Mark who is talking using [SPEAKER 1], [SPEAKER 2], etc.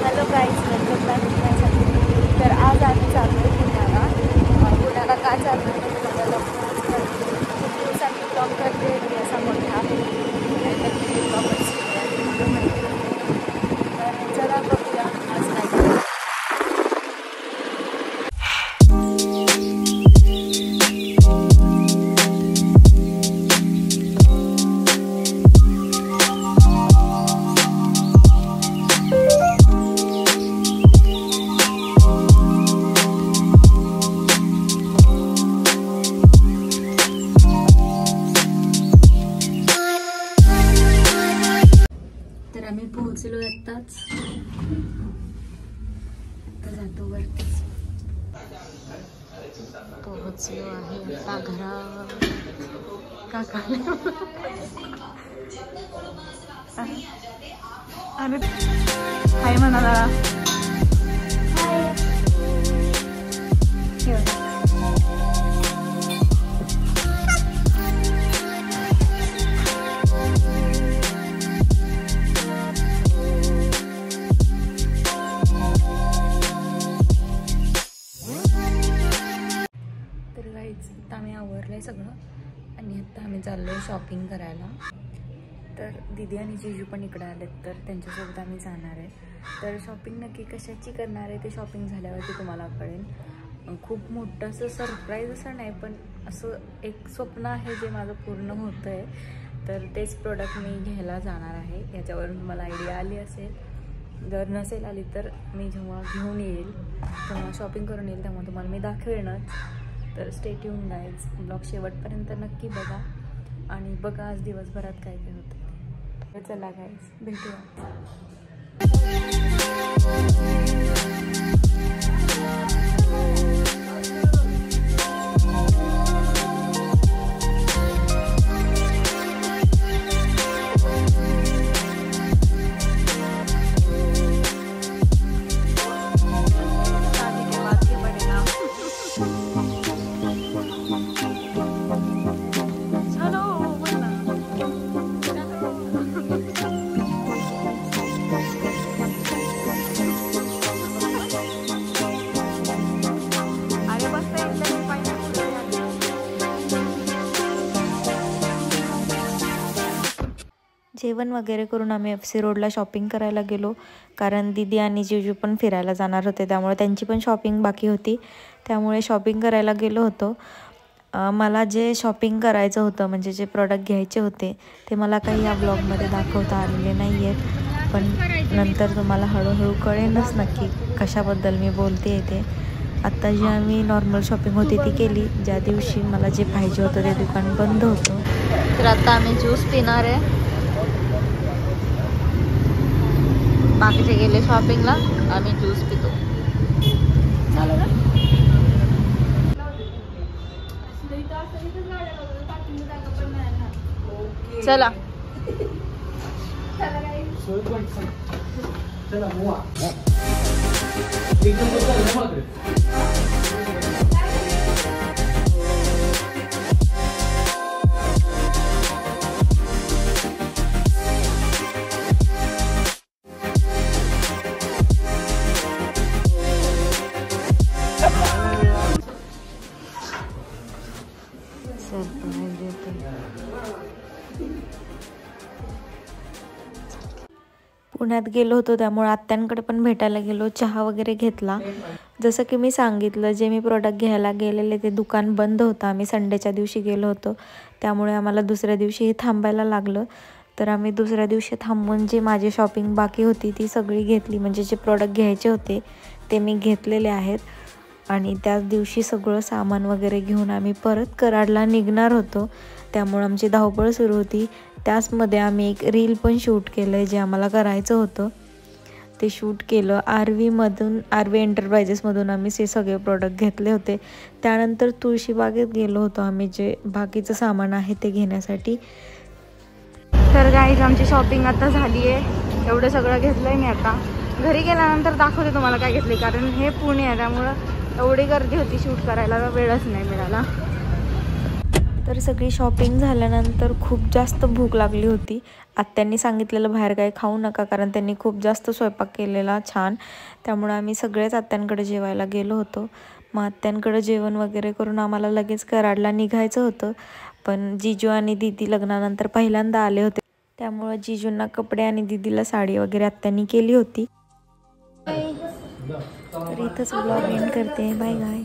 [SPEAKER 1] Hello guys, welcome back माझ्यासाठी. तर आज आम्ही चाललो आहे पुण्याला. पुण्याला का चाललो आहे ते तुम्हाला खूप दिवसांनी ब्लॉग करते मी असा मोठा. तर चला बघूया आज काय करतो. तर आम्ही पोहोचलो आत्ताच. आता जातो वरती. पोहोचलो आहे आता घरावर. काका अरे हाय म्हणाला. आता आम्ही आवरलंय सगळं आणि आता आम्ही चाललो आहे शॉपिंग करायला. तर दीदी आणि जीजू पण इकडे आलेत, तर त्यांच्यासोबत आम्ही जाणार आहे. तर शॉपिंग नक्की कशाची करणार आहे ते शॉपिंग झाल्यावरती तुम्हाला कळेल. खूप मोठं असं सरप्राईज असं नाही, पण असं एक स्वप्न आहे जे माझं पूर्ण होतं आहे. तर तेच प्रोडक्ट मी घ्यायला जाणार आहे. याच्यावरून मला आयडिया आली असेल. जर नसेल आली तर मी जेव्हा घेऊन येईल तेव्हा शॉपिंग करून येईल, तेव्हा तुम्हाला मी दाखवेनच. तर स्टे ट्यून गाईज, ब्लॉग शेवटपर्यंत नक्की बघा आणि बघा आज दिवसभरात काय काय होतं. तर चला गाईज, भेटूया. जेवण वगैरे करून आम्ही FC रोडला शॉपिंग करायला गेलो, कारण दीदी आणि जीजू पण फिरायला जाणार होते, त्यामुळे त्यांची पण शॉपिंग बाकी होती. त्यामुळे शॉपिंग करायला गेलो होतो. मला जे शॉपिंग करायचं होतं, म्हणजे जे प्रोडक्ट घ्यायचे होते ते मला काही या ब्लॉगमध्ये दाखवता आलेले नाही आहेत, पण नंतर तुम्हाला हळूहळू कळेलच नक्की कशाबद्दल मी बोलते ते. आत्ता जी आम्ही नॉर्मल शॉपिंग होती ती केली. ज्या दिवशी मला जे पाहिजे होतं ते दुकान बंद होतं. तर आता आम्ही ज्यूस पिणार आहे. बाकीचे गेले शॉपिंगला, आम्ही ज्यूस पितो. चला पुण्यात गेलो होतो, त्यामुळे आत्यांकडे पण भेटायला गेलो. चहा वगैरे घेतला. जसं की मी सांगितलं, जे मी प्रोडक्ट घ्यायला गेलेले ते दुकान बंद होतं. आम्ही संडेच्या दिवशी गेलो होतो, त्यामुळे आम्हाला दुसऱ्या दिवशीही थांबायला लागलं. तर आम्ही दुसऱ्या दिवशी थांबून जी माझी शॉपिंग बाकी होती ती सगळी घेतली. म्हणजे जे प्रोडक्ट घ्यायचे होते ते मी घेतलेले आहेत. आणि त्याच दिवशी सगळं सामान वगैरे घेऊन आम्ही परत कराडला निघणार होतो. त्यामुळे आमची धावपळ सुरू होती. त्याचमध्ये आम्ही एक रील पण शूट केलं आहे, जे आम्हाला करायचं होतं ते शूट केलं. RV एंटरप्राइजेसमधून आम्ही ते सगळे प्रोडक्ट घेतले होते. त्यानंतर तुळशीबागेत गेलो होतो आम्ही, जे बाकीचं सामान आहे ते घेण्यासाठी. तर गाईज, आमची शॉपिंग आता झाली आहे. एवढं सगळं घेतलं आहे मी. आता घरी गेल्यानंतर दाखवते तुम्हाला काय घेतले, कारण हे पुणे आहे त्यामुळं एवढी गर्दी होती शूट करायला, वेळच नाही मिळाला. तर सगळी शॉपिंग झाल्यानंतर खूप जास्त भूक लागली होती. आत्यांनी सांगितलेलं बाहेर काही खाऊ नका, कारण त्यांनी खूप जास्त स्वयंपाक केलेला छान. त्यामुळे आम्ही सगळेच आत्यांकडे जेवायला गेलो होतो. मग आत्यांकडे जेवण वगैरे करून आम्हाला लगेच कराडला निघायचं होतं. पण जिजू आणि दीदी लग्नानंतर पहिल्यांदा आले होते, त्यामुळे जिजूंना कपडे आणि दीदीला साडी वगैरे आत्यांनी केली होती. तर इथंच ब्लॉग एंड करते. Bye bye.